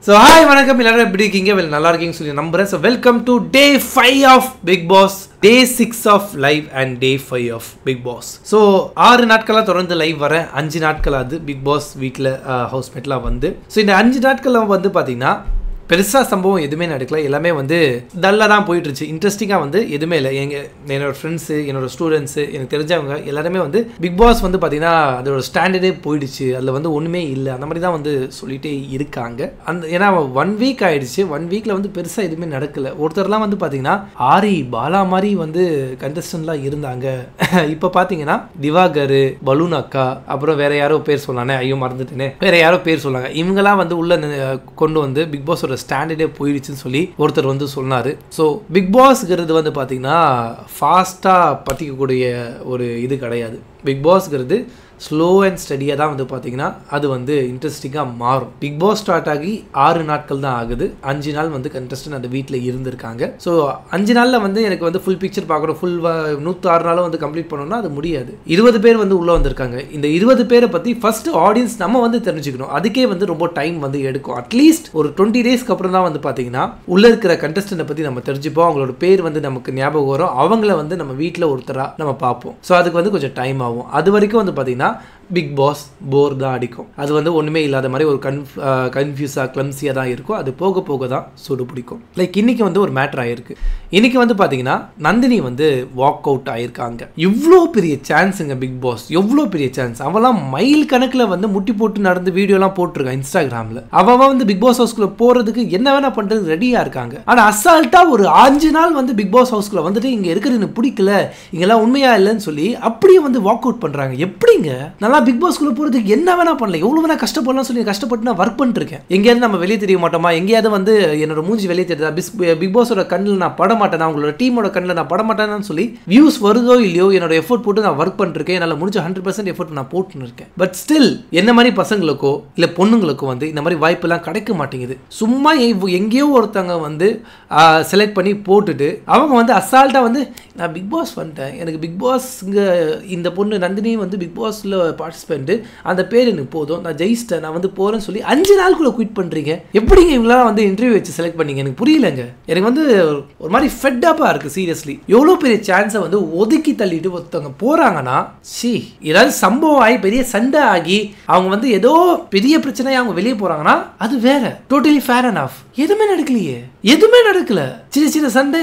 So hi வணக்கம் எல்லாரும் எப்படி இருக்கீங்க? நல்லா இருக்கீங்கன்னு சொல்லி நம்புறேன். So welcome to day 5 of Big Boss, day 6 of live and day 5 of Big Boss. So 6 நாட்களா தொடர்ந்து லைவ் வர 5 நாட்களா அது Big Boss வீட்ல ஹவுஸ்மேட்லாம் வந்து ஸோ இந்த 5 நாட்கள வந்து பாத்தீங்கன்னா பெருசா சம்பவம் எதுவுமே நடக்கல. எல்லாமே வந்து டல்லா தான் போயிட்டு இருந்துச்சு. இன்ட்ரெஸ்டிங்காக வந்து எதுவுமே இல்லை. என்னோட ஃப்ரெண்ட்ஸு, என்னோட ஸ்டூடெண்ட்ஸு, எனக்கு தெரிஞ்சவங்க எல்லாருமே வந்து பிக் பாஸ் வந்து பார்த்தீங்கன்னா அதோட ஸ்டாண்டர்டே போயிடுச்சு, அதில் வந்து ஒன்றுமே இல்லை, அந்த மாதிரி தான் வந்து சொல்லிகிட்டே இருக்காங்க. ஏன்னா 1 வீக் ஆயிடுச்சு. 1 வீக்கில் வந்து பெருசாக எதுவுமே நடக்கலை. ஒருத்தர்லாம் வந்து பார்த்தீங்கன்னா ஆரி பாலா மாதிரி வந்து கண்டஸ்டன்ட்லாம் இருந்தாங்க. இப்போ பார்த்தீங்கன்னா திவாகர், பலூன் அக்கா, அப்புறம் வேற யாரோ பேர் சொன்னானே, ஐயோ மறந்துட்டேனே, வேற யாரோ பேர் சொன்னாங்க. இவங்கெல்லாம் வந்து உள்ள கொண்டு வந்து பிக் பாஸோட ஸ்டாண்டர்டே போயிடுச்சுன்னு சொல்லி ஒருத்தர் வந்து சொன்னாரு. ஸோ பிக் பாஸ்ங்கிறது வந்து பார்த்தீங்கன்னா ஃபாஸ்ட்டாக பற்றிக்கக்கூடிய ஒரு இது கிடையாது. பிக் பாஸ்ங்கிறது ஸ்லோ அண்ட் ஸ்டடியாக தான் வந்து பார்த்தீங்கன்னா அது வந்து இன்ட்ரெஸ்டிங்காக மாறும். பிக் பாஸ் ஸ்டார்ட் ஆகி 6 நாட்கள் தான் ஆகுது. 5 நாள் வந்து கண்டஸ்டன்ட் அந்த வீட்டில் இருந்திருக்காங்க. ஸோ 5 நாளில் வந்து எனக்கு வந்து ஃபுல் பிக்சர் பார்க்குறோம். ஃபுல் 106 நாளும் வந்து கம்ப்ளீட் பண்ணணும்னா அது முடியாது. 20 பேர் வந்து உள்ளே வந்திருக்காங்க. இந்த 20 பேரை பற்றி ஃபர்ஸ்ட் ஆடியன்ஸ் நம்ம வந்து தெரிஞ்சுக்கணும். அதுக்கே வந்து ரொம்ப டைம் வந்து எடுக்கும். அட்லீஸ்ட் ஒரு 20 டேஸ்க்கு அப்புறம் தான் வந்து பார்த்தீங்கன்னா உள்ளே இருக்கிற கண்டஸ்டன்ட்டை பற்றி நம்ம தெரிஞ்சுப்போம். அவங்களோட பேர் வந்து நமக்கு ஞாபகம் வரும். அவங்கள வந்து நம்ம வீட்டில் ஒருத்தராக நம்ம பார்ப்போம். ஸோ அதுக்கு வந்து கொஞ்சம் டைம் ஆகும். அது வரைக்கும் வந்து பார்த்தீங்கன்னா பிக் பாஸ் போர் தான் அடிக்கும். அது வந்து ஒன்றுமே இல்லாத மாதிரி ஒரு கன்ஃபியூஸாக கிளம்ஸியாக தான் இருக்கும். அது போக போக தான் சூடு பிடிக்கும். லைக் இன்னைக்கு வந்து ஒரு மேட்டர் ஆயிருக்கு. இன்னைக்கு வந்து பார்த்தீங்கன்னா நந்தினி வந்து வாக் அவுட் ஆயிருக்காங்க. இவ்வளோ பெரிய சான்ஸுங்க பிக் பாஸ், எவ்வளோ பெரிய சான்ஸ். அவெல்லாம் மைல் கணக்கில் வந்து முட்டி போட்டு நடந்து வீடியோலாம் போட்டிருக்கான் இன்ஸ்டாகிராமில். அவன் வந்து பிக் பாஸ் ஹவுஸ்குள்ளே போகிறதுக்கு என்ன வேணா பண்ணுறதுக்கு ரெடியாக இருக்காங்க. ஆனால் அசால்ட்டாக ஒரு 5 நாள் வந்து பிக் பாஸ் ஹவுஸ்குள்ளே வந்துட்டு இங்கே இருக்கிறது எனக்கு பிடிக்கல, இங்கெல்லாம் உண்மையா இல்லைன்னு சொல்லி அப்படியே வந்து வாக் அவுட் பண்ணுறாங்க. எப்படிங்க? நல்லா பிக் பாஸ்குள்ள போறதுக்கு என்ன வேணா பண்ணல, எவ்வளவு வேணா கஷ்டப்படலாம் சொல்லி கஷ்டப்பட்டு நான் ஒர்க் பண்ணிட்டு இருக்கேன். எங்கேயாவது நம்ம வெளியே தெரிய மாட்டோமா? எங்கேயாவது வந்து என்னோட மூஞ்சி வெளியே தெரியுதா? பிக் பாஸோட கண்ணில் நான் பட மாட்டேன், உங்களோட டீமோட கண்ணில் நான் பட மாட்டேன்னு சொல்லி வியூஸ் வருதோ இல்லையோ என்னோட எஃபோர்ட் போட்டு நான் ஒர்க் பண்ணிட்டு இருக்கேன். என்னால் முடிஞ்ச 100% எஃபோர்ட் நான் போட்டுன்னு இருக்கேன். பட் ஸ்டில் என்ன மாதிரி பசங்களுக்கோ இல்லை பொண்ணுங்களுக்கோ வந்து இந்த மாதிரி வாய்ப்பெல்லாம் கிடைக்க மாட்டேங்குது. சும்மா எங்கேயோ ஒருத்தவங்க வந்து செலக்ட் பண்ணி போட்டுட்டு அவங்க வந்து அசால்ட்டாக வந்து நான் பிக் பாஸ் வந்துட்டேன், எனக்கு பிக் பாஸ் இந்த பொண்ணு நந்தினி வந்து பிக் பாஸில் பார்ட்டிசிபெண்ட், அந்த பேர் எனக்கு போதும், நான் ஜெயிச்சிட்டேன், நான் வந்து போகிறேன்னு சொல்லி 5 நாளுக்குள்ளே குவிட் பண்ணுறீங்க. எப்படிங்க இவங்களாம் வந்து இன்டர்வியூ வச்சு செலக்ட் பண்ணீங்க? எனக்கு புரியலங்க. எனக்கு வந்து ஒரு மாதிரி ஃபெட்டப்பாக இருக்குது சீரியஸ்லி. எவ்வளோ பெரிய சான்ஸை வந்து ஒதுக்கி தள்ளிட்டு ஒருத்தவங்க போகிறாங்கன்னா, ஏதாவது சம்பவம் ஆகி பெரிய சண்டை ஆகி அவங்க வந்து ஏதோ பெரிய பிரச்சனையாக அவங்க வெளியே போகிறாங்கன்னா அது வேற. Totally fair and off. எதுவுமே நடக்கலையே, எதுவுமே நடக்கல. சின்ன சின்ன சண்டை,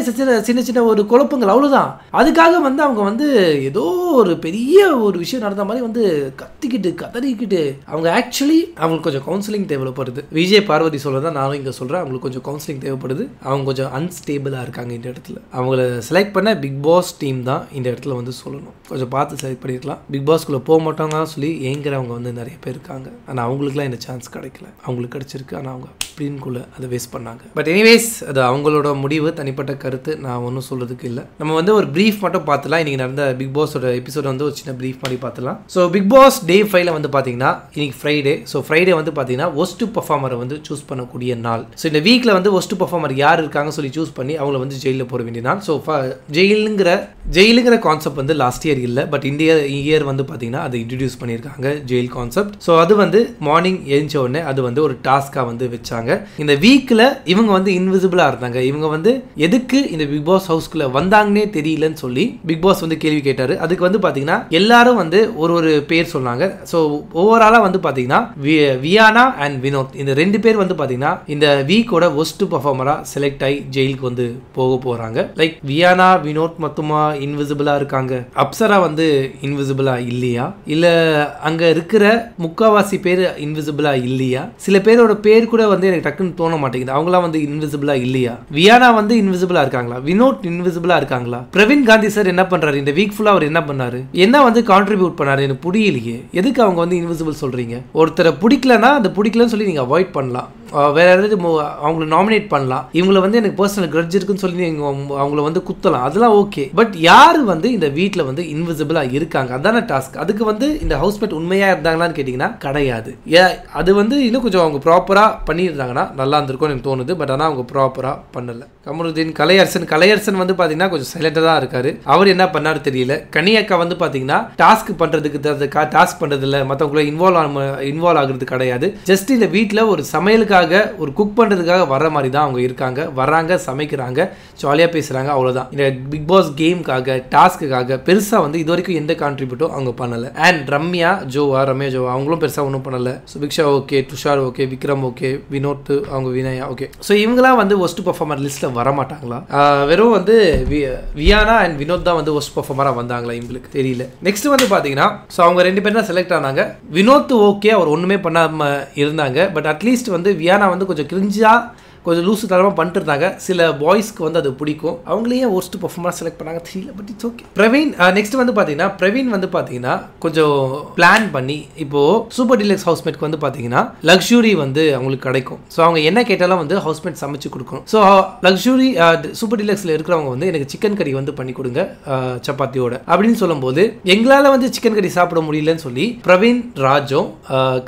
சின்ன சின்ன ஒரு குழப்பங்கள், அவ்வளோதான். அதுக்காக வந்து அவங்க வந்து ஏதோ ஒரு பெரிய ஒரு விஷயம் நடந்த மாதிரி வந்து கத்திக்கிட்டு கதறிக்கிட்டு அவங்க ஆக்சுவலி அவங்களுக்கு கொஞ்சம் கவுன்சிலிங் தேவைப்படுது. விஜய் பார்வதி சொல்றதான் நானும் இங்கே சொல்கிறேன். அவங்களுக்கு கொஞ்சம் கவுன்சிலிங் தேவைப்படுது. அவங்க கொஞ்சம் அன்ஸ்டேபிளாக இருக்காங்க இந்த இடத்துல. அவங்கள செலக்ட் பண்ண பிக் பாஸ் டீம் தான் இந்த இடத்துல வந்து சொல்லணும். கொஞ்சம் பார்த்து செலக்ட் பண்ணியிருக்கலாம். பிக் பாஸ்குள்ளே போக மாட்டாங்க சொல்லி ஏங்குறவங்க வந்து நிறைய பேர் இருக்காங்க. ஆனால் அவங்களுக்குலாம் இந்த சான்ஸ் கிடைக்கல. அவங்களுக்கு கிடைச்சிருக்கு, ஆனால் அவங்க அப்படின்குள்ளே அதை வேஸ்ட் பண்ணாங்க. பட் எனிவேஸ் அது அவங்களோட முடிவு, தனிப்பட்ட கருத்து. நான் ஒன்றும் சொல்றதுக்கு இல்லை. நம்ம வந்து ஒரு பிரீஃப் மட்டும் பார்த்துலாம். இன்னைக்கு நடந்த பிக் பாஸோட எபிசோட் வந்து ஒரு சின்ன பிரீஃப் மாதிரி பார்த்துலாம். ஸோ பிக் பாஸ் டே 5ல வந்து பார்த்தீங்கன்னா இன்னைக்கு ஃப்ரைடே. ஸோ ஃப்ரைடே வந்து பார்த்தீங்கன்னா ஒஸ்ட் பர்ஃபார்மரை வந்து சூஸ் பண்ணக்கூடிய நாள். ஸோ இந்த வீக்கில் வந்து ஒஸ்ட் பர்ஃபார்மர் யார் இருக்காங்க சொல்லி சூஸ் பண்ணி அவங்கள வந்து ஜெயிலில் போட வேண்டிய நாள். ஸோ ஜெயிலுங்கிற கான்செப்ட் வந்து லாஸ்ட் இயர் இல்லை, பட் இந்த இயர் வந்து பார்த்தீங்கன்னா அதை இன்ட்ரடியூஸ் பண்ணியிருக்காங்க, ஜெயில் கான்செப்ட். ஸோ அது வந்து மார்னிங் எழுந்த உடனே அது வந்து ஒரு டாஸ்காக வந்து வச்சாங்க. இந்த வீக்கில் இவங்க வந்து இன்விசிபிளாக இருந்தாங்க. இவங்க வந்து எதுக்கு இந்த பிக் பாஸ் ஹவுஸ்குள்ளே வந்தாங்கன்னே தெரியலன்னு சொல்லி பிக் பாஸ் வந்து கேள்வி கேட்டார். அதுக்கு வந்து பார்த்தீங்கன்னா எல்லாரும் வந்து ஒரு பேர் சொன்னாங்க. ஸோ ஓவராலாக வந்து பார்த்தீங்கன்னா வியானா அண்ட் வினோத், இந்த 2 பேர் வந்து பார்த்தீங்கன்னா இந்த வீக்கோட ஒஸ்ட் பர்ஃபார்மராக செலக்ட் ஆகி ஜெயிலுக்கு வந்து போக போகிறாங்க. லைக் வியானா, வினோத் மட்டுமா இன்விசிபிளாக இருக்காங்க? அப்சரா வந்து இன்விசிபிளாக இல்லையா? இல்லை அங்கே இருக்கிற முக்காவாசி பேர் இன்விசிபிளாக இல்லையா? சில பேரோட பேர் கூட வந்து எனக்கு டக்குன்னு தோண மாட்டேங்குது. அவங்களாம் வந்து இன்விசிபிளாக இல்லையா? வியானா வந்து இன்விசிபிளாக இருக்காங்களா? வினோத் இன்விசிபிளாக இருக்காங்களா? பிரவீன் காந்தி சார் என்ன பண்ணுறாரு இந்த வீக் ஃபுல்லாக? அவர் என்ன பண்ணாரு? என்ன வந்து கான்ட்ரிபியூட் பண்ணாரு? எனக்கு புரியலையே. எதுக்கு அவங்க வந்து இன்விசிபிள் சொல்றீங்க? ஒருத்தரை பிடிக்கலன்னா அந்த பிடிக்கலன்னு சொல்லி நீங்க அவாய்ட் பண்ணலாம். வேற யாராவது அவங்களை நாமினேட் பண்ணலாம். இவங்களை வந்து எனக்கு பர்சனல் கிரட்ஜ் இருக்குன்னு சொல்லி நீங்க அவங்கள வந்து குத்தலாம், அதெல்லாம் ஓகே. பட் யார் வந்து இந்த வீட்டில் வந்து இன்விசிபிளா இருக்காங்க? அதான டாஸ்க். அதுக்கு வந்து இந்த ஹவுஸ்மேட் உண்மையா இருந்தாங்களான்னு கேட்டீங்கன்னா கிடையாது. அது வந்து இன்னும் கொஞ்சம் அவங்க ப்ராப்பரா பண்ணிடுறாங்க. பண்ணியிருந்தாங்கன்னா நல்லா இருந்திருக்கும்னு எனக்கு தோணுது. பட் ஆனால் அவங்க ப்ராப்பராக பண்ணல. கமருதீன் கலையரசன் வந்து பார்த்தீங்கன்னா கொஞ்சம் சைலண்டாக தான் இருக்காரு. அவர் என்ன பண்ணாரு தெரியல. கனியக்கா வந்து பார்த்தீங்கன்னா டாஸ்க் பண்ணுறதுக்கு டாஸ்க் பண்ணுறதில்ல, மற்றவங்கள இன்வால்வ் ஆகுறது கிடையாது. ஜஸ்ட் இந்த வீட்டில் ஒரு சமையலுக்காக ஒரு குக் பண்ணுறதுக்காக வர மாதிரி தான் அவங்க இருக்காங்க. வராங்க, சமைக்கிறாங்க, ஜாலியாக பேசுகிறாங்க, அவ்வளோதான். இந்த பிக் பாஸ் கேமுக்காக டாஸ்க்குக்காக பெருசாக வந்து இது வரைக்கும் எந்த கான்ட்ரிபியூட்டும் அவங்க பண்ணலை. அண்ட் ரம்யா ஜோவா அவங்களும் பெருசாக ஒன்றும் பண்ணலை. Subiksha okay, Tushar okay, Vikram okay, Vinod, அவங்க வினயா ஓகே. ஸோ இவங்களாம் வந்து ஒஸ்ட் பர்ஃபார்மர் லிஸ்ட்டில் வர மாட்டாங்களா? வெறும் வந்து வியானா அண்ட் வினோத் தான் வந்து ஒஸ்ட் பர்ஃபார்மராக வந்தாங்களா இவங்களுக்கு தெரியல. நெக்ஸ்ட் வந்து பார்த்தீங்கன்னா ஸோ அவங்க 2 பேர் தான் செலக்ட் ஆனாங்க. வினோத் ஓகே, அவர் ஒன்றுமே பண்ணாமல் இருந்தாங்க. பட் அட்லீஸ்ட் வந்து வியானா வந்து கொஞ்சம் கிரிஞ்சா கொஞ்சம் லூசு தரமாக பண்ணிட்டு இருந்தாங்க. சில பாய்ஸ்க்கு வந்து அது பிடிக்கும். அவங்களையே ஒஸ்ட் பர்ஃபார்மராக செலக்ட் பண்ணாங்க தெரியல. But it's okay. Praveen next வந்து பார்த்தீங்கன்னா பிரவீன் வந்து பார்த்தீங்கன்னா கொஞ்சம் பிளான் பண்ணி இப்போது சூப்பர் டீலக்ஸ் ஹவுஸ்மேட்க்கு வந்து பார்த்தீங்கன்னா லக்ஸுரி வந்து அவங்களுக்கு கிடைக்கும். ஸோ அவங்க என்ன கேட்டாலும் வந்து ஹவுஸ்மேட் சமைச்சு கொடுக்கணும். ஸோ லக்ஸுரி சூப்பர் டீலக்ஸில் இருக்கிறவங்க வந்து எனக்கு சிக்கன் கறி வந்து பண்ணி கொடுங்க சப்பாத்தியோட அப்படின்னு சொல்லும்போது எங்களால் வந்து சிக்கன் கறி சாப்பிட முடியலன்னு சொல்லி பிரவீன் ராஜும்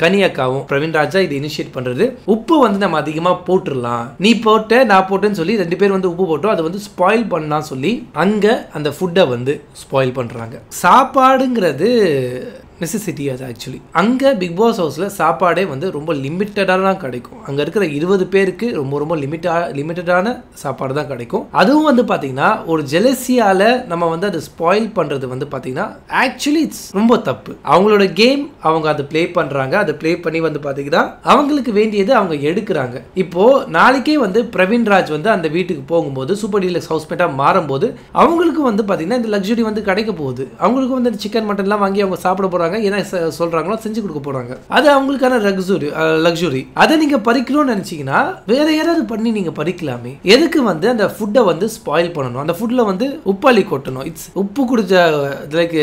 கனியக்காவும் பிரவீன் ராஜா இது இனிஷியேட் பண்ணுறது. உப்பு வந்து நம்ம அதிகமாக போட்டுடலாம், நீ போட்ட நான் போட்டேன்னு சொல்லி 2 பேர் வந்து உப்பு போட்டோம், அதை வந்து ஸ்பாயில் பண்ணா சொல்லி அங்கே அந்த ஃபுட்டை வந்து ஸ்பாயில் பண்ணுறாங்க. சாப்பாடுங்கிறது நெசசிட்டி. அது ஆக்சுவலி அங்கே பிக் பாஸ் ஹவுஸில் சாப்பாடே வந்து ரொம்ப லிமிட்டடாக தான் கிடைக்கும். அங்கே இருக்கிற 20 பேருக்கு ரொம்ப ரொம்ப லிமிட்டடான சாப்பாடு தான் கிடைக்கும். அதுவும் வந்து பார்த்தீங்கன்னா ஒரு ஜெலசியால் நம்ம வந்து அதை ஸ்பாயில் பண்ணுறது வந்து பார்த்தீங்கன்னா ஆக்சுவலி இட்ஸ் ரொம்ப தப்பு. அவங்களோட கேம் அவங்க அதை ப்ளே பண்ணுறாங்க. அதை ப்ளே பண்ணி வந்து பார்த்தீங்கன்னா அவங்களுக்கு வேண்டியது அவங்க எடுக்கிறாங்க. இப்போது நாளைக்கே வந்து பிரவீன் ராஜ் வந்து அந்த வீட்டுக்கு போகும்போது சூப்பர் டீலக்ஸ் ஹவுஸ்மேட்டாக மாறும்போது அவங்களுக்கு வந்து பார்த்தீங்கன்னா இந்த லக்ஸுரி வந்து கிடைக்க போகுது. அவங்களுக்கு வந்து சிக்கன் மட்டன்லாம் வாங்கி அவங்க சாப்பிட போகிறாங்க. என்ன சொல்றாங்களோ செஞ்சு கொடுக்க போறாங்க. அது அவங்களுக்கான லக்ஸுரி. அதை நீங்க பறிக்கணும்னு நினைச்சீங்கன்னா வேற யாராவது பண்ணி நீங்க பறிக்கலாமே. எதுக்கு வந்து அந்த ஃபுட்டை வந்து ஸ்பாயில் பண்ணணும்? அந்த ஃபுட்ல வந்து உப்பள்ளி கொட்டணும். இட்ஸ் உப்பு குடிச்ச லைக்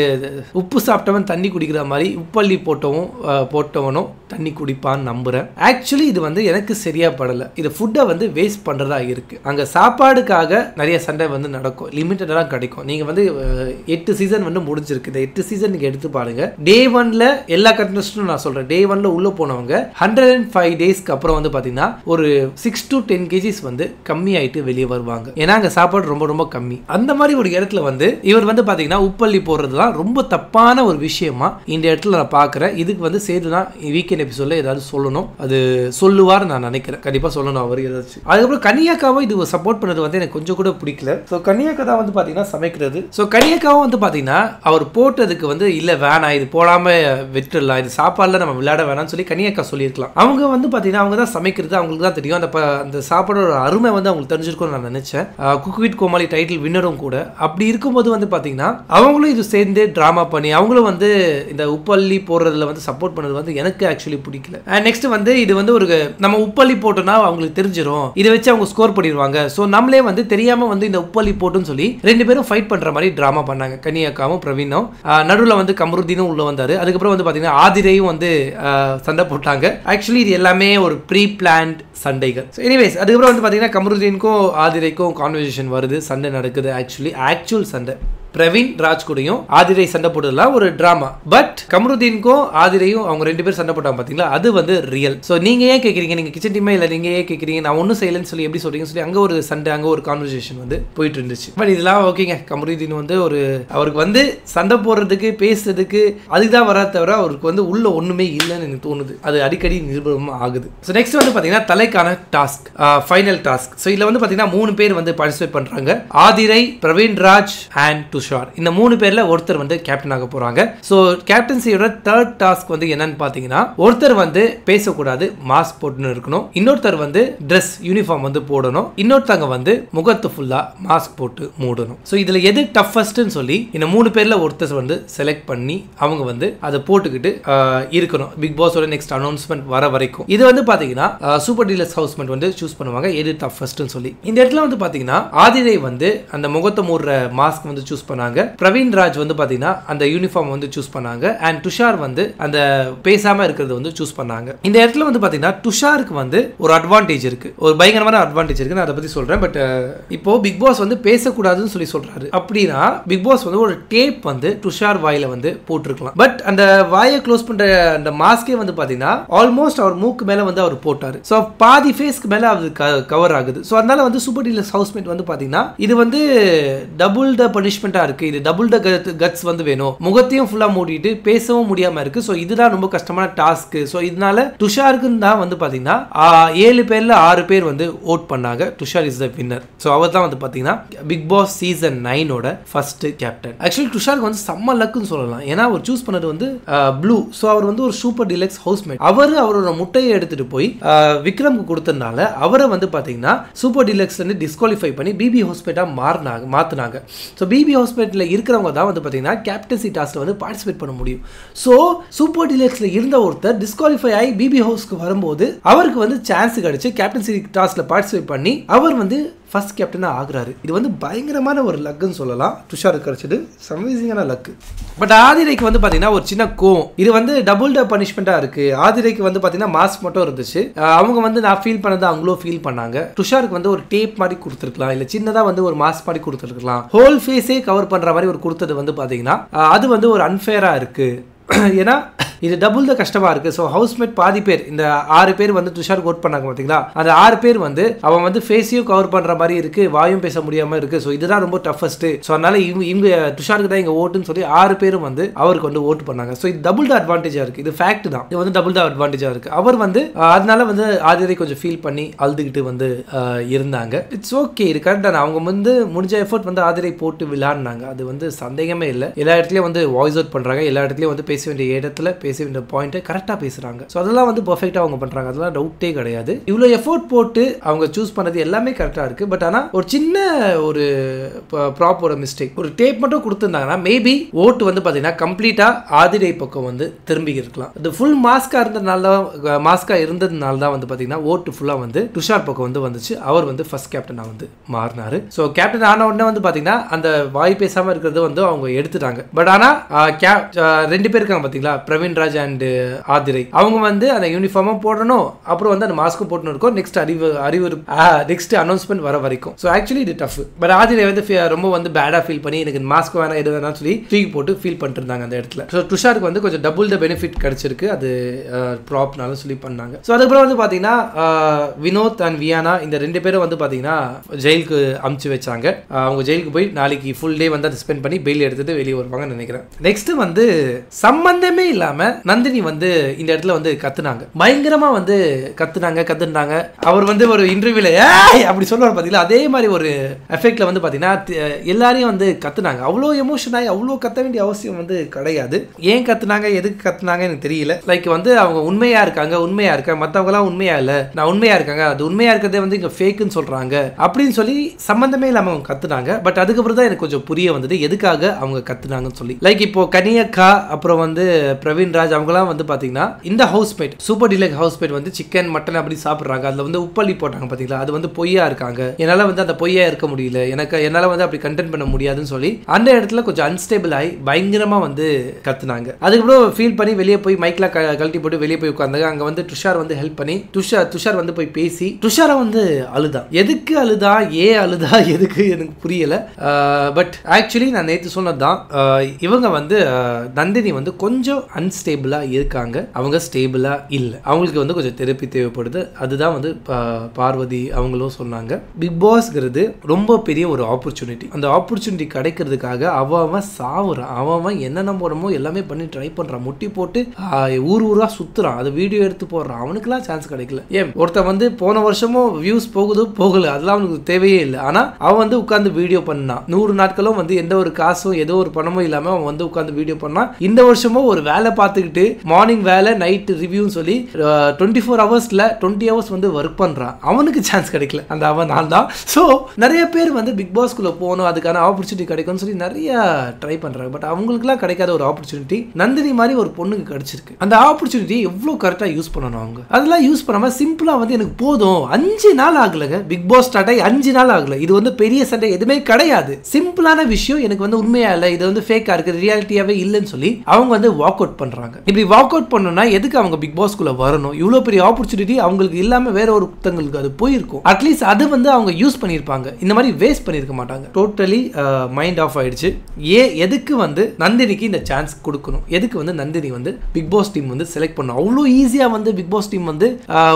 உப்பு சாப்பிட்டவன் தண்ணி குடிக்கிற மாதிரி உப்பள்ளி போட்டவனும் தண்ணி குடிப்பான்னு நம்புறேன். ஆக்சுவலி இது வந்து எனக்கு சரியா படல. இது ஃபுட்டை வந்து வேஸ்ட் பண்றதா இருக்கு. அங்க சாப்பாடுக்காக நிறைய சண்டை வந்து நடக்கும், லிமிட்டடா கிடைக்கும். நீங்க வந்து 8 சீசன் வந்து முடிஞ்சிருக்கு. இந்த 8 சீசன் நீங்க எடுத்து பாருங்க. டே 1ல எல்லா கண்டஸ்டன்ட்டும் நான் சொல்றேன், டே 1ல உள்ள போனவங்க 105 டேஸ்க்கு அப்புறம் வந்து பாத்தீங்கன்னா ஒரு 6 to 10 kgs வந்து கம்மி ஆயிட்டு வெளியே வருவாங்க. ஏன்னா அங்க சாப்பாடு ரொம்ப ரொம்ப கம்மி. அந்த மாதிரி ஒரு இடத்துல வந்து இவர் வந்து பாத்தீங்கன்னா உப்பள்ளி போடுறதுலாம் ரொம்ப தப்பான ஒரு விஷயமா இந்த இடத்துல நான் பாக்குறேன். இதுக்கு வந்து சேர்த்துதான் வீக்கெண்ட் எபிசோட்ல ஏதாவது சொல்லணும். அது சொல்லுவார் நான் நினைக்கிறேன். கண்டிப்பா சொல்லணும் அவர் ஏதாச்சும். அதுக்கப்புறம் கன்னியாக்காவும் இது சப்போர்ட் பண்ணது வந்து எனக்கு கொஞ்சம் கூட பிடிக்கல. ஸோ கன்னியாக்கா தான் வந்து பாத்தீங்கன்னா சமைக்கிறது. ஸோ கன்னியாக்காவும் வந்து பாத்தீங்கன்னா அவர் போட்டதுக்கு வந்து இல்ல வேணாம், இது போடாம விட்டுடலாம், இது சாப்பாடுல நம்ம விளையாட வேணாம்னு சொல்லி கனியக்கா சொல்லியிருக்கலாம். அவங்க வந்து பாத்தீங்கன்னா அவங்க தான் சமைக்கிறது, அவங்களுக்கு தான் தெரியும். அந்த சாப்பாடோட அருமை வந்து அவங்களுக்கு தெரிஞ்சிருக்கும்னு நான் நினைச்சேன். குக் வித் கோமாளி டைட்டில் வின்னரும் கூட. அப்படி இருக்கும்போது வந்து பாத்தீங்கன்னா அவங்களும் இது சேர்ந்து டிராமா பண்ணி அவங்களும் வந்து இந்த உப்பள்ளி போடுறதுல வந்து சப்போர்ட் பண்ணது வந்து எனக்கு ஆக்சுவலி பிடிக்கல. நெக்ஸ்ட் வந்து இது வந்து ஒரு நம்ம உப்பள்ளி போட்டோம்னா அவங்களுக்கு தெரிஞ்சிடும், இதை வச்சு அவங்க ஸ்கோர் பண்ணிடுவாங்க. ஸோ நம்மளே வந்து தெரியாம வந்து இந்த உப்பள்ளி போட்டுன்னு சொல்லி 2 பேரும் ஃபைட் பண்ற மாதிரி டிராமா பண்ணாங்க. கனியக்காவும் பிரவீனும். நடுவில் வந்து கமருதீனும் உள்ள வந்தாரு. அதுக்கப்புறம் வந்து பாத்தீங்கன்னா ஆதிரையும் வந்து சண்டை போட்டாங்க. ஆக்சுவலி இது எல்லாமே ஒரு ப்ரீ பிளான்ட் சண்டைகள். எனிவேஸ் அதுக்கப்புறம் வந்து பாத்தீங்கன்னா கமருதீனுக்கும் ஆதிரைக்கும் கான்வர்சேஷன் வருது, சண்டை நடக்குது. ஆக்சுவல் சண்டை பிரவீன் ராஜ் கூடயும் ஆதிரை சண்டை போட்டதுலாம் ஒரு டிராமா. பட் கமருதீனுக்கும் ஆதிரையும் அவங்க 2 பேர் சண்டை போட்டாங்க பாத்தீங்களா, அது வந்து ரியல். ஸோ நீங்க ஏன் கேட்குறீங்க, நீங்க கிச்சன் டீமே இல்லை, நீங்க ஏன் கேட்குறீங்க, நான் ஒன்றும் செய்யலன்னு சொல்லி எப்படி சொல்றீங்கன்னு சொல்லி அங்கே ஒரு சண்டை, அங்கே ஒரு கான்வர்சேஷன் வந்து போயிட்டு இருந்துச்சு. பட் இதெல்லாம் ஓகேங்க. கமருதீன் வந்து அவருக்கு வந்து சண்டை போடுறதுக்கு பேசுறதுக்கு அதுக்கு தான் வர தவிர அவருக்கு வந்து உள்ள ஒண்ணுமே இல்லைன்னு எனக்கு தோணுது. அது அடிக்கடி நிரூபணம் ஆகுது. ஸோ நெக்ஸ்ட் வந்து பாத்தீங்கன்னா தலைக்கான டாஸ்க், ஃபைனல் டாஸ்க். ஸோ இதுல வந்து பாத்தீங்கன்னா 3 பேர் வந்து பார்ட்டிசிபேட் பண்றாங்க. ஆதிரை, பிரவீன் ராஜ் அண்ட் துஷார். இந்த 3 பேர்ல ஒருத்தர் வந்து கேப்டன் ஆக போறாங்க. சோ கேப்டன்சியோட 3rd டாஸ்க் வந்து என்னன்னு பாத்தீங்கன்னா ஒருத்தர் வந்து பேசக்கூடாது, மாஸ்க் போட்டுன்னு இருக்கணும். இன்னொருத்தர் வந்து Dress யூனிஃபார்ம் வந்து போடணும். இன்னொருத்தங்க வந்து முகத்து ஃபுல்லா மாஸ்க் போட்டு மூடணும். சோ இதுல எது டஃபஸ்ட்னு சொல்லி இந்த 3 பேர்ல ஒருத்தர் வந்து செலக்ட் பண்ணி அவங்க வந்து அதை போட்டுக்கிட்டு இருக்கணும் பிக் பாஸோட நெக்ஸ்ட் அனௌன்ஸ்மெண்ட் வர வரைக்கும். இது வந்து பாத்தீங்கன்னா சூப்பர் டீலக்ஸ் ஹவுஸ்மேட் வந்து சூஸ் பண்ணுவாங்க எது டஃபஸ்ட்னு சொல்லி. இந்த இடத்துல வந்து பாத்தீங்கன்னா ஆதிரை வந்து அந்த முகத்தை மூடுற மாஸ்க் வந்து சூஸ் பண்ணாங்க. பிரவீன் ராஜ் வந்து பாத்தீங்கன்னா அந்த யூனிஃபார்ம் வந்து சூஸ் பண்ணாங்க. அண்ட் துஷார் வந்து அந்த பேசாம இருக்கிறது வந்து சூஸ் பண்ணாங்க. இந்த இடத்துல வந்து பாத்தீங்கன்னா துஷாருக்கு வந்து ஒரு அட்வான்டேஜ் இருக்கு, ஒரு பயங்கரமான அட்வான்டேஜ் இருக்கு. நான் அதை பத்தி சொல்றேன். பட் இப்போ பிக் பாஸ் வந்து பேசக்கூடாதுன்னு சொல்லி சொல்றாரு. அப்படின்னா பிக் பாஸ் வந்து ஒரு டேப் வந்து துஷார் வாயில வந்து போட்டிருக்கலாம். பட் அந்த வாயை க்ளோஸ் பண்ற அந்த மாஸ்கே வந்து பாத்தீங்கன்னா ஆல்மோஸ்ட் அவர் மூக்கு மேல வந்து அவர் போட்டாரு. சோ பாதி ஃபேஸ்க்கு மேல அது கவர் ஆகுது. சோ அதனால வந்து சூப்பர் டீலக்ஸ் ஹவுஸ்மேட் வந்து பாத்தீங்கன்னா இது வந்து டபுள் த பனிஷ்மெண்டா இருக்கு. இது டபுள் த கட்ஸ் வந்து வேணும். முகத்தையும் ஃபுல்லா மூடிட்டு பேசவும் முடியாம இருக்கு. சோ இதுதான் ரொம்ப கஷ்டமான டாஸ்க். சோ இதனால துஷாருக்கு தான் வந்து பாத்தீங்கன்னா 7 பேர்ல 6 பேர் வந்து ஓட் பண்ணாங்க. Tushar is the winner. So அவர் தான் வந்து பாத்தீங்கன்னா Bigg Boss season 9 first captain. Actually துஷாருக்கு வந்து செம்ம லக்குன்னு சொல்லலாம். ஏன்னா அவர் சூஸ் பண்ணது வந்து ப்ளூ. சோ அவர் வந்து ஒரு சூப்பர் டீலக்ஸ் ஹவுஸ்மேட். அவரோட முட்டையை எடுத்துட்டு போய் விக்ரம்க்கு கொடுத்ததுனால அவரை வந்து பாத்தீங்கன்னா சூப்பர் டீலக்ஸ்ல இருந்து டிஸ்குவாலிஃபை பண்ணி பிபி ஹவுஸ்மேட்டா மாத்தினாங்க. ஸோ பிபி ஹவுஸ்மேட்ல இருக்கிறவங்க தான் வந்து பாத்தீங்கன்னா கேப்டன்சி டாஸ்க்ல வந்து பார்ட்டிசிபேட் பண்ண முடியும். ஸோ சூப்பர் டீலக்ஸ்ல இருந்த ஒருத்தர் டிஸ்குவாலிஃபை ஆகி பிபி ஹவுஸ்க்கு வரும்போது அவருக்கு வந்து சான்ஸ் கிடைச்சு கேப்டன்சி டாஸ்க்ல பார்ட்டிசிபேட் பண்ணி அவர் வந்து ஃபர்ஸ்ட் கேப்டனா ஆகுறாரு. இது வந்து பயங்கரமான ஒரு லக்குன்னு சொல்லலாம். துஷாருக்கு கிடைச்சது அமேசிங்கான லக்கு. பட் ஆதிரைக்கு வந்து பாத்தீங்கன்னா ஒரு சின்ன கோவம். இது வந்து டபுள் ட பனிஷ்மெண்டா இருக்கு. ஆதிரைக்கு வந்து பாத்தீங்கன்னா மாஸ்க் மட்டும் இருந்துச்சு. அவங்க வந்து நான் ஃபீல் பண்ணதை அவங்களும் ஃபீல் பண்ணாங்க. துஷாருக்கு வந்து ஒரு டேப் மாதிரி கொடுத்துருக்கலாம், இல்ல சின்னதா வந்து ஒரு மாஸ்க் மாதிரி கொடுத்துருக்கலாம். ஹோல் ஃபேஸே கவர் பண்ற மாதிரி ஒரு கொடுத்தது வந்து பாத்தீங்கன்னா அது வந்து ஒரு அன்ஃபேரா இருக்கு. ஏன்னா இது டபுள் தான் கஷ்டமா இருக்கு. ஸோ ஹவுஸ்மேட் பாதி பேர், இந்த 6 பேர் வந்து துஷாருக்கு ஓட் பண்ணாங்க பார்த்தீங்களா, அந்த 6 பேர் வந்து அவன் வந்து ஃபேஸையும் கவர் பண்ற மாதிரி இருக்கு, வாயும் பேச முடியாம இருக்கு. ஸோ இதுதான் ரொம்ப டஃபஸ்ட். ஸோ அதனால இவங்க துஷாருக்கு தான் இங்க ஓட்டுன்னு சொல்லி 6 பேரும் வந்து அவருக்கு வந்து ஓட்டு பண்ணாங்க. ஸோ இது டபுள் தான் அட்வான்டேஜா இருக்கு. இது ஃபேக்ட் தான். இது வந்து டபுள் தான் அட்வான்டேஜா இருக்கு. அவர் வந்து அதனால வந்து ஆதிரை கொஞ்சம் ஃபீல் பண்ணி அழுதுகிட்டு வந்து இருந்தாங்க. இட்ஸ் ஓகே, இது கரெக்ட் தான். அவங்க வந்து முடிஞ்ச எஃபர்ட் வந்து ஆதிரை போட்டு விளையாடினாங்க. அது வந்து சந்தேகமே இல்லை. எல்லா இடத்துலயும் வந்து வாய்ஸ் அவுட் பண்றாங்க. எல்லா இடத்துலயும் வந்து பேச வேண்டிய இடத்துல பேச வேண்டிய பாயிண்ட் கரெக்டா பேசுறாங்க. சோ அதெல்லாம் வந்து பெர்ஃபெக்ட்டா அவங்க பண்றாங்க. அதெல்லாம் டவுட்டே கிடையாது. இவ்வளவு எஃபோர்ட் போட்டு அவங்க சூஸ் பண்ணது எல்லாமே கரெக்டா இருக்கு. பட் ஆனா ஒரு சின்ன ஒரு ப்ராப்பர் மிஸ்டேக், ஒரு டேப் மட்டும் கொடுத்திருந்தாங்கன்னா மேபி ஓட்டு வந்து பாத்தீங்கன்னா கம்ப்ளீட்டா ஆதிரை பக்கம் வந்து திரும்பி இருக்கலாம். அது ஃபுல் மாஸ்கா இருந்ததுனால தான் வந்து பாத்தீங்கன்னா ஓட்டு ஃபுல்லா வந்து துஷார் பக்கம் வந்து வந்துச்சு. அவர் வந்து ஃபர்ஸ்ட் கேப்டனா வந்து மாறினாரு. சோ கேப்டன் ஆன உடனே வந்து பாத்தீங்கன்னா அந்த வாய் பேசாம இருக்கிறது வந்து அவங்க எடுத்துட்டாங்க. பட் ஆனா 2 பேர் இருக்காங்க பாத்தீங்களா, பிரவீன் ராஜ் அண்ட் ஆதிரை, அவங்க வந்து அந்த யூனிஃபார்மா போடணும், அப்புறம் வந்து அந்த மாஸ்க் போட்டு இருக்கும். நெக்ஸ்ட் அனௌன்ஸ்மெண்ட் வர வரைக்கும். ஸோ ஆக்சுவலி இது டஃப். பட் ஆதிரை வந்து ரொம்ப வந்து பேடா ஃபீல் பண்ணி எனக்கு மாஸ்க் வேணாம் எது வேணாம் சொல்லி தூக்கி போட்டு ஃபீல் பண்ணிட்டு இருந்தாங்க அந்த இடத்துல. ஸோ துஷாருக்கு வந்து கொஞ்சம் டபுள் த பெனிஃபிட் கிடைச்சிருக்கு. அது ப்ராப்னால சொல்லி பண்ணாங்க. ஸோ அதுக்கப்புறம் வந்து பாத்தீங்கன்னா வினோத் அண்ட் வியானா இந்த 2 பேரும் வந்து பாத்தீங்கன்னா ஜெயிலுக்கு அமுச்சு வச்சாங்க. அவங்க ஜெயிலுக்கு போய் நாளைக்கு ஃபுல் டே வந்து அதை ஸ்பெண்ட் பண்ணி பெயில் எடுத்துட்டு வெளியே வருவாங்கன்னு நினைக்கிறேன். நெக்ஸ்ட் வந்து சம்பந்தமே இல்லாம நந்தினி வந்து இந்த இடத்துல வந்து கத்துனாங்க. பயங்கரமா வந்து கத்துனாங்க. அவர் வந்து ஒரு இன்டர்வியூல அப்படி சொல்லுவார் பாத்தீங்களா, அதே மாதிரி ஒரு எஃபெக்ட்ல வந்து பாத்தீங்கன்னா எல்லாரையும் வந்து கத்துனாங்க. அவ்வளோ எமோஷன் ஆகி அவ்வளோ கத்த வேண்டிய அவசியம் வந்து கிடையாது. ஏன் கத்துனாங்க, எதுக்கு கத்துனாங்க எனக்கு தெரியல. லைக் வந்து அவங்க உண்மையா இருக்காங்க, மத்தவங்க எல்லாம் உண்மையா இல்ல, நான் உண்மையா இருக்காங்க, அது உண்மையா இருக்கிறதே வந்து இங்க ஃபேக்குன்னு சொல்றாங்க அப்படின்னு சொல்லி சம்பந்தமே இல்லாம அவங்க கத்துனாங்க. பட் அதுக்கப்புறம் தான் எனக்கு கொஞ்சம் புரிய வந்தது எதுக்காக அவங்க கத்துனாங்கன்னு சொல்லி. லைக் இப்போ கனியக்கா அப்புறம் வந்து பிரவீன் ராஜ் அவங்கலாம் வந்து பாத்தீங்கன்னா இந்த ஹவுஸ்மேட் சூப்பர் டீலக்ஸ் ஹவுஸ்மேட் வந்து சிக்கன் மட்டன் அப்படி சாப்பிடுறாங்க. அதுல வந்து உப்பள்ளி போட்டாங்க பாத்தீங்களா, அது வந்து பொய்யா இருக்காங்க, என்னால வந்து அந்த பொய்யா இருக்க முடியல, என்னால வந்து அப்படி கண்டென்ட் பண்ண முடியாதுன்னு சொல்லி அந்த இடத்துல கொஞ்சம் அன்ஸ்டேபிள் ஆகி பயங்கரமா வந்து கத்துனாங்க. அதுக்கப்புறம் ஃபீல் பண்ணி வெளியே போய் மைக்ல கழட்டி போட்டு வெளியே போய் உட்கார்ந்தாங்க. அங்க வந்து துஷார் வந்து ஹெல்ப் பண்ணி துஷார் வந்து போய் பேசி துஷாரை வந்து அழுதா. எதுக்கு அழுதா, எதுக்கு எனக்கு புரியல. பட் ஆக்சுவலி நான் நேற்று சொன்னதுதான், இவங்க வந்து நந்தினி வந்து கொஞ்சம் அன்ஸ்டேபிளா இருக்காங்க, அவங்க ஸ்டேபிளா இல்ல, அவங்களுக்கு வந்து கொஞ்சம் தெரப்பி தேவைப்படுது. அதுதான் வந்து பார்வதி அவங்களும் சொன்னாங்க. பிக் பாஸ்ங்கிறது ரொம்ப பெரிய ஒரு ஆப்பர்ச்சுனிட்டி. அந்த ஆப்பர்ச்சுனிட்டி கிடைக்கிறதுக்காக அவன் சாவுறான், அவன் என்னென்ன போடமோ எல்லாமே பண்ணி ட்ரை பண்றான், முட்டி போட்டு ஊரா சுத்துறான், அது வீடியோ எடுத்து போடுறான். அவனுக்குலாம் சான்ஸ் கிடைக்கல. ஏன் ஒருத்தன் வந்து போன வருஷமும் வியூஸ் போகல, அதெல்லாம் அவனுக்கு தேவையே இல்லை. ஆனா அவன் வந்து உட்கார்ந்து வீடியோ பண்ணான். 100 நாட்களும் வந்து எந்த ஒரு காசும் ஏதோ ஒரு பணமும் இல்லாம அவன் வந்து உட்கார்ந்து வீடியோ பண்ணான். இந்த வருஷம் வருஷமோ ஒரு வேலை பார்த்துக்கிட்டு மார்னிங் வேலை நைட் ரிவ்யூன்னு சொல்லி 24 ஹவர்ஸ்ல 20 ஹவர்ஸ் வந்து ஒர்க் பண்றான். அவனுக்கு சான்ஸ் கிடைக்கல, அந்த அவன் நான் தான். ஸோ நிறைய பேர் வந்து பிக் பாஸ்குள்ள போகணும், அதுக்கான ஆப்பர்ச்சுனிட்டி கிடைக்கும்னு சொல்லி நிறைய ட்ரை பண்றாங்க. பட் அவங்களுக்குலாம் கிடைக்காத ஒரு ஆப்பர்ச்சுனிட்டி நந்தினி மாதிரி ஒரு பொண்ணுக்கு கிடைச்சிருக்கு. அந்த ஆப்பர்ச்சுனிட்டி எவ்வளவு கரெக்டா யூஸ் பண்ணணும் அவங்க. அதெல்லாம் யூஸ் பண்ணாம சிம்பிளா வந்து எனக்கு போதும் 5 நாள் ஆகலங்க, பிக் பாஸ் ஸ்டார்ட் ஆகி 5 நாள் ஆகல, இது வந்து பெரிய சண்டை எதுவுமே கிடையாது, சிம்பிளான விஷயம், எனக்கு வந்து உண்மையா இல்லை, இது வந்து ஃபேக்கா இருக்கு, ரியாலிட்டியாவே இல்லைன்னு சொல்லி அவங்க வந்து வாக் அவுட் பண்றாங்க. இப்படி வாக் அவுட் பண்ணணும்னா எதுக்கு அவங்க பிக் பாஸ்குள்ள வரணும்? இவ்வளவு பெரிய ஆப்பர்ச்சுனிட்டி அவங்களுக்கு இல்லாம வேற ஒருத்தங்களுக்கு அது போயிருக்கும். அட்லீஸ்ட் அது வந்து அவங்க யூஸ் பண்ணிருப்பாங்க, இந்த மாதிரி வேஸ்ட் பண்ணிருக்க மாட்டாங்க. டோட்டலி மைண்ட் ஆஃப் ஆயிடுச்சு. எதுக்கு வந்து நந்தினிக்கு இந்த சான்ஸ் கொடுக்கணும்? எதுக்கு வந்து நந்தினி வந்து பிக் பாஸ் டீம் வந்து செலக்ட் பண்ணணும்? அவ்வளோ ஈஸியா வந்து பிக் பாஸ் டீம் வந்து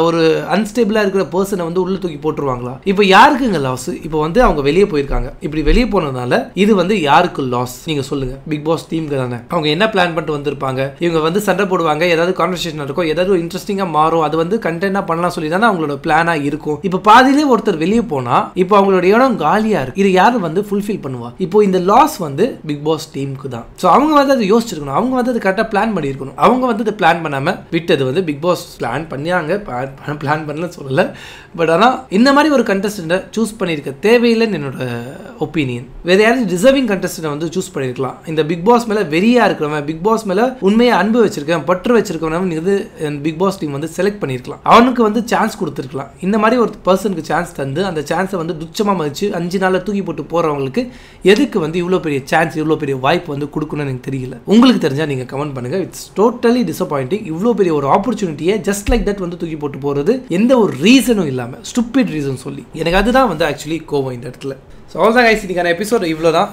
ஒரு அன்ஸ்டேபிளா இருக்கிற பர்சனை வந்து உள்ள தூக்கி போட்டுருவாங்களா? இப்போ யாருக்குங்க லாஸ்? இப்போ வந்து அவங்க வெளியே போயிருக்காங்க, இப்படி வெளியே போனதுனால இது வந்து யாருக்கு லாஸ் நீங்க சொல்லுங்க? பிக் பாஸ் டீமுக்கு தானே. அவங்க என்ன பிளான் பண்ணிட்டு வந்திருப்பாங்க? இவங்க வந்து சண்டை போடுவாங்க, ஏதாவது கான்வர்சேஷன் இருக்கும், ஏதாவது இன்ட்ரெஸ்டிங்கா மாறும், அது வந்து கண்டென்ட்டா பண்ணலாம் சொல்லி தானே அவங்களோட பிளானா இருக்கும். இப்போ பாதியிலே ஒருத்தர் வெளியே போனா இப்போ அவங்களோட இடம் காலியா இருக்கு, இது யாரு வந்து ஃபுல்ஃபில் பண்ணுவா? இப்போ இந்த லாஸ் வந்து பிக் பாஸ் டீமுக்கு தான். ஸோ அவங்க வந்து அதை யோசிச்சிருக்கணும், அவங்க வந்து அதை கரெக்டாக பிளான் பண்ணியிருக்கணும். அவங்க வந்து அதை பிளான் பண்ணாம விட்டது வந்து பிக் பாஸ் பிளான் பண்ணியாங்க, பிளான் பண்ணலன்னு சொல்லல. பட் ஆனால் இந்த மாதிரி ஒரு கண்டஸ்டன்ட்டை சூஸ் பண்ணியிருக்க தேவையில்லைன்னு என்னோட ஒப்பீனியன். வேற யாரும் டிசர்விங் கண்டஸ்டன்ட்டை வந்து சூஸ் பண்ணியிருக்கலாம். இந்த பிக் பாஸ் மேலே வெறியா இருக்கிறவன், பிக் பாஸ் மேலே உண்மையை அன்பு வச்சிருக்கேன், பற்று வச்சிருக்கவன் இது பிக் பாஸ் டீம் வந்து செலக்ட் பண்ணியிருக்கலாம், அவனுக்கு வந்து சான்ஸ் கொடுத்துருக்கலாம். இந்த மாதிரி ஒரு பர்சனுக்கு சான்ஸ் தந்து அந்த சான்ஸை வந்து துச்சமாக மதிச்சு 5 நாளில் தூக்கி போட்டு போகிறவங்களுக்கு எதுக்கு வந்து இவ்வளோ பெரிய சான்ஸ், இவ்வளோ பெரிய வாய்ப்பு வந்து கொடுக்கணும்னு எனக்கு தெரியல. உங்களுக்கு தெரிஞ்சால் நீங்கள் கமெண்ட் பண்ணுங்கள். It's totally disappointing. இவ்வளோ பெரிய ஒரு ஆப்பர்ச்சுனிட்டியை ஜஸ்ட் லைக் தட் வந்து தூக்கி போட்டு போகிறது எந்த ஒரு ரீசனும் இல்லாமல், ஸ்டூபிட் ரீசன் சொல்லி, எனக்கு அதுதான் வந்து ஆக்சுவலி கோவம் இந்த இடத்துல. ஸோ அவ்வளோதான் கைஸ், இன்னைக்கான எபிசோட் இவ்வளோ தான்.